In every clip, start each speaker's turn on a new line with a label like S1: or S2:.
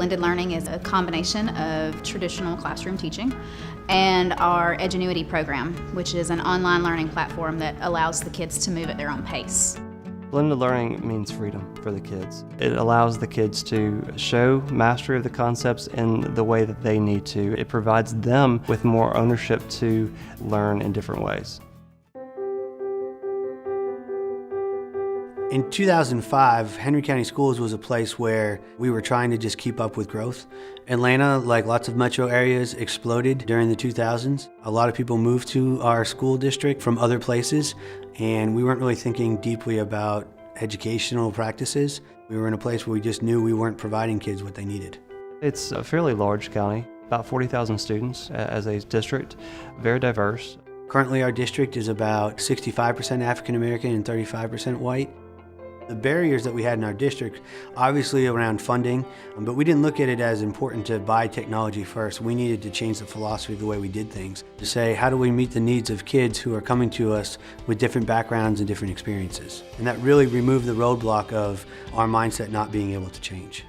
S1: Blended learning is a combination of traditional classroom teaching and our Edgenuity program, which is an online learning platform that allows the kids to move at their own pace.
S2: Blended learning means freedom for the kids. It allows the kids to show mastery of the concepts in the way that they need to. It provides them with more ownership to learn in different ways.
S3: In 2005, Henry County Schools was a place where we were trying to just keep up with growth. Atlanta, like lots of metro areas, exploded during the 2000s. A lot of people moved to our school district from other places, and we weren't really thinking deeply about educational practices. We were in a place where we just knew we weren't providing kids what they needed.
S2: It's a fairly large county, about 40,000 students as a district, very diverse.
S3: Currently, our district is about 65% African American and 35% white. The barriers that we had in our district, obviously around funding, but we didn't look at it as important to buy technology first. We needed to change the philosophy of the way we did things, to say, how do we meet the needs of kids who are coming to us with different backgrounds and different experiences? And that really removed the roadblock of our mindset not being able to change.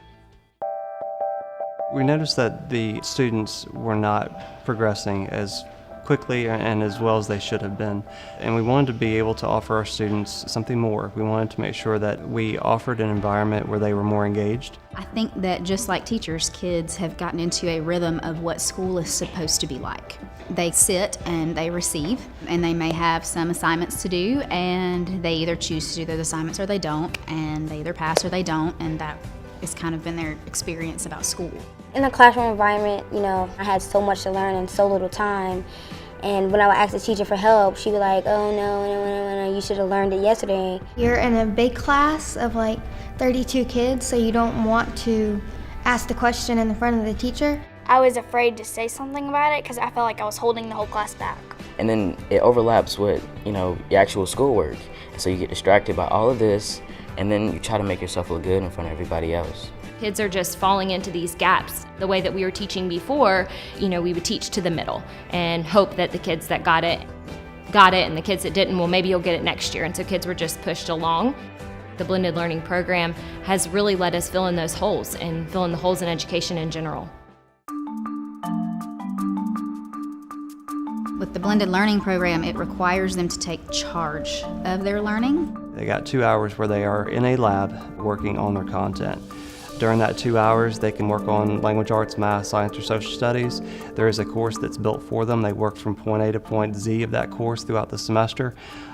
S2: We noticed that the students were not progressing as quickly and as well as they should have been. And we wanted to be able to offer our students something more. We wanted to make sure that we offered an environment where they were more engaged.
S1: I think that just like teachers, kids have gotten into a rhythm of what school is supposed to be like. They sit and they receive, and they may have some assignments to do, and they either choose to do those assignments or they don't, and they either pass or they don't, and that has kind of been their experience about school.
S4: In a classroom environment, I had so much to learn in so little time. And when I would ask the teacher for help, she'd be like, oh no, you should have learned it yesterday.
S5: You're in a big class of like 32 kids, so you don't want to ask the question in the front of the teacher.
S6: I was afraid to say something about it because I felt like I was holding the whole class back.
S7: And then it overlaps with, your actual schoolwork. So you get distracted by all of this, and then you try to make yourself look good in front of everybody else.
S8: Kids are just falling into these gaps. The way that we were teaching before, we would teach to the middle and hope that the kids that got it, and the kids that didn't, well, maybe you'll get it next year. And so kids were just pushed along. The blended learning program has really let us fill in those holes and fill in the holes in education in general.
S1: With the blended learning program, it requires them to take charge of their learning.
S2: They got 2 hours where they are in a lab working on their content. During that 2 hours, they can work on language arts, math, science, or social studies. There is a course that's built for them. They work from point A to point Z of that course throughout the semester,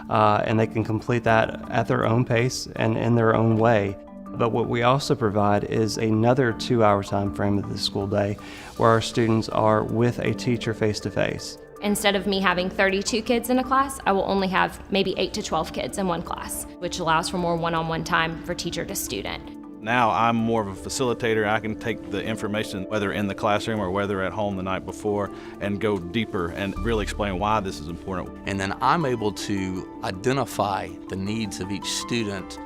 S2: and they can complete that at their own pace and in their own way. But what we also provide is another 2-hour time frame of the school day where our students are with a teacher face-to-face.
S8: Instead of me having 32 kids in a class, I will only have maybe 8 to 12 kids in one class, which allows for more one-on-one time for teacher to student.
S9: Now I'm more of a facilitator. I can take the information, whether in the classroom or whether at home the night before, and go deeper and really explain why this is important.
S10: And then I'm able to identify the needs of each student.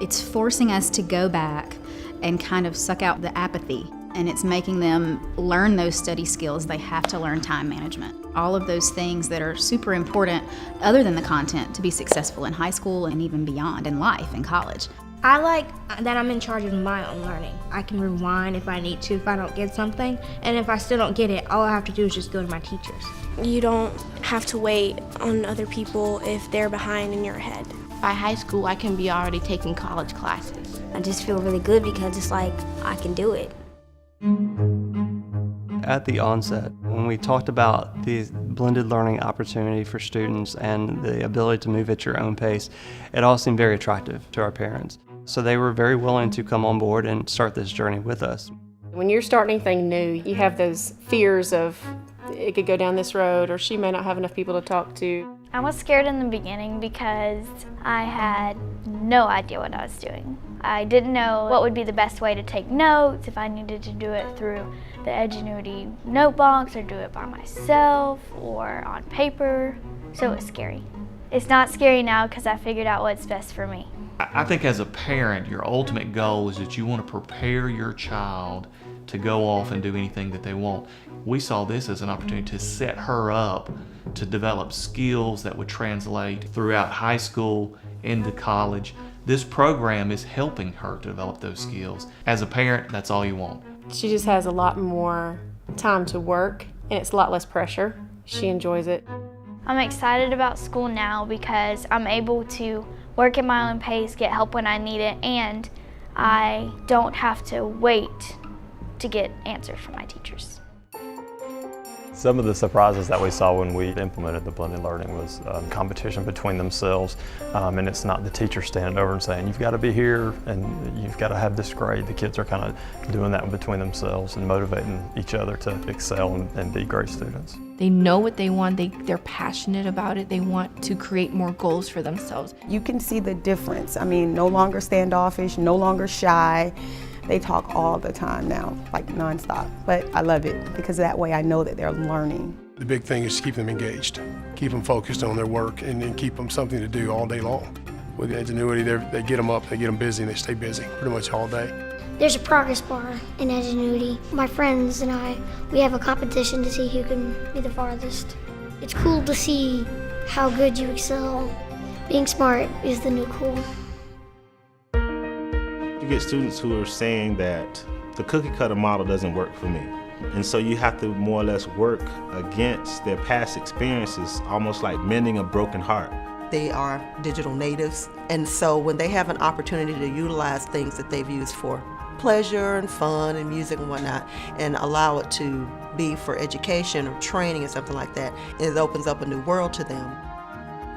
S1: It's forcing us to go back and kind of suck out the apathy, and it's making them learn those study skills. They have to learn time management. All of those things that are super important, other than the content, to be successful in high school and even beyond in life, in college.
S5: I like that I'm in charge of my own learning. I can rewind if I need to, if I don't get something. And if I still don't get it, all I have to do is just go to my teachers.
S6: You don't have to wait on other people if they're behind and you're ahead.
S11: By high school, I can be already taking college classes.
S4: I just feel really good because it's like I can do it.
S2: At the onset, when we talked about the blended learning opportunity for students and the ability to move at your own pace, it all seemed very attractive to our parents. So they were very willing to come on board and start this journey with us.
S12: When you're starting anything new, you have those fears of it could go down this road, or she may not have enough people to talk to.
S6: I was scared in the beginning because I had no idea what I was doing. I didn't know what would be the best way to take notes, if I needed to do it through the Edgenuity notebooks or do it by myself or on paper, so it was scary. It's not scary now because I figured out what's best for me.
S13: I think as a parent, your ultimate goal is that you want to prepare your child to go off and do anything that they want. We saw this as an opportunity to set her up to develop skills that would translate throughout high school into college. This program is helping her to develop those skills. As a parent, that's all you want.
S12: She just has a lot more time to work, and it's a lot less pressure. She enjoys it.
S6: I'm excited about school now because I'm able to work at my own pace, get help when I need it, and I don't have to wait to get answers from my teachers.
S14: Some of the surprises that we saw when we implemented the blended learning was competition between themselves, and it's not the teacher standing over and saying, you've got to be here and you've got to have this grade. The kids are kind of doing that between themselves and motivating each other to excel and be great students.
S11: They know what they want, they're passionate about it, they want to create more goals for themselves.
S15: You can see the difference. I mean, no longer standoffish, no longer shy. They talk all the time now, like nonstop. But I love it because that way I know that they're learning.
S16: The big thing is to keep them engaged, keep them focused on their work, and then keep them something to do all day long. With Edgenuity, they get them up, they get them busy, and they stay busy pretty much all day.
S17: There's a progress bar in Edgenuity. My friends and I, we have a competition to see who can be the farthest. It's cool to see how good you excel. Being smart is the new cool.
S18: You get students who are saying that the cookie cutter model doesn't work for me. And so you have to more or less work against their past experiences, almost like mending a broken heart.
S19: They are digital natives, and so when they have an opportunity to utilize things that they've used for pleasure and fun and music and whatnot, and allow it to be for education or training or something like that, it opens up a new world to them.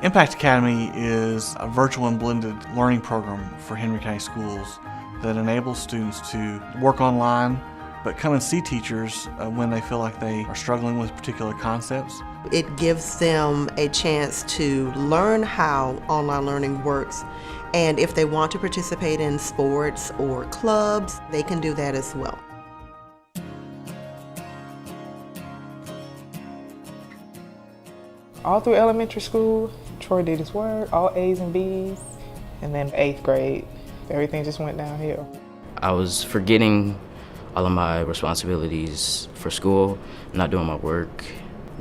S20: Impact Academy is a virtual and blended learning program for Henry County Schools that enables students to work online but come and see teachers when they feel like they are struggling with particular concepts.
S19: It gives them a chance to learn how online learning works, and if they want to participate in sports or clubs, they can do that as well.
S21: All through elementary school, Troy did his work, all A's and B's, and then 8th grade, everything just went downhill.
S7: I was forgetting all of my responsibilities for school, not doing my work,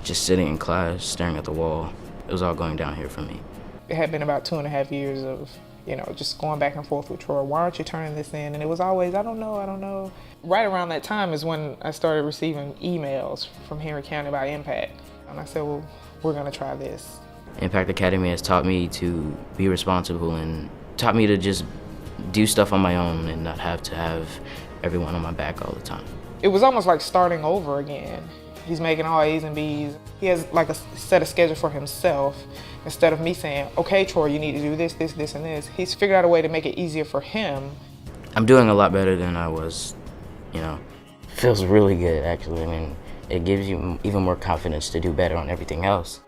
S7: just sitting in class, staring at the wall. It was all going down here for me.
S21: It had been about 2.5 years of, just going back and forth with Troy. Why aren't you turning this in? And it was always, I don't know. Right around that time is when I started receiving emails from Henry County about Impact. And I said, well, we're gonna try this.
S7: Impact Academy has taught me to be responsible and taught me to just do stuff on my own and not have to have everyone on my back all the time.
S21: It was almost like starting over again. He's making all A's and B's. He has like a set of schedule for himself. Instead of me saying, okay, Troy, you need to do this, this, this, and this. He's figured out a way to make it easier for him.
S7: I'm doing a lot better than I was, Feels really good, actually. I mean, it gives you even more confidence to do better on everything else.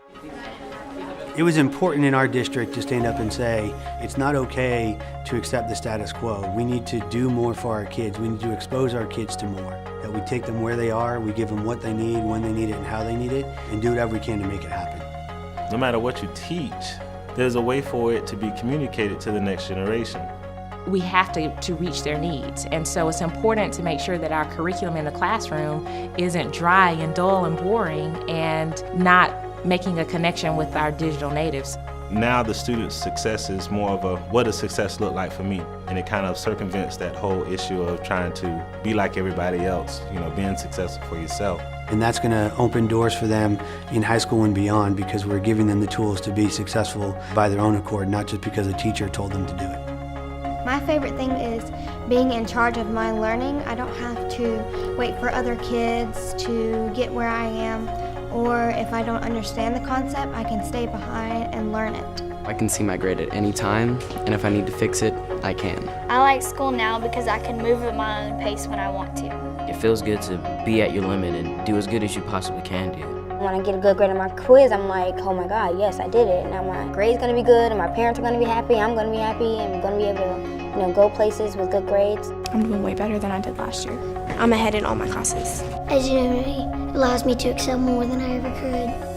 S3: It was important in our district to stand up and say, it's not okay to accept the status quo. We need to do more for our kids. We need to expose our kids to more. That we take them where they are, we give them what they need, when they need it, and how they need it, and do whatever we can to make it happen.
S18: No matter what you teach, there's a way for it to be communicated to the next generation.
S11: We have to reach their needs, and so it's important to make sure that our curriculum in the classroom isn't dry and dull and boring and not making a connection with our digital natives.
S18: Now the student's success is more of a, what does success look like for me? And it kind of circumvents that whole issue of trying to be like everybody else, being successful for yourself.
S3: And that's going to open doors for them in high school and beyond, because we're giving them the tools to be successful by their own accord, not just because a teacher told them to do it.
S17: My favorite thing is being in charge of my learning. I don't have to wait for other kids to get where I am, or if I don't understand the concept, I can stay behind and learn it.
S22: I can see my grade at any time, and if I need to fix it, I can.
S6: I like school now because I can move at my own pace when I want to.
S7: It feels good to be at your limit and do as good as you possibly can do.
S4: When I get a good grade on my quiz, I'm like, oh my God, yes, I did it. Now my grade's gonna be good, and my parents are gonna be happy, I'm gonna be happy, and I'm gonna be able to go places with good grades.
S5: I'm doing way better than I did last year. I'm ahead in all my classes.
S17: Edgenuity allows me to excel more than I ever could.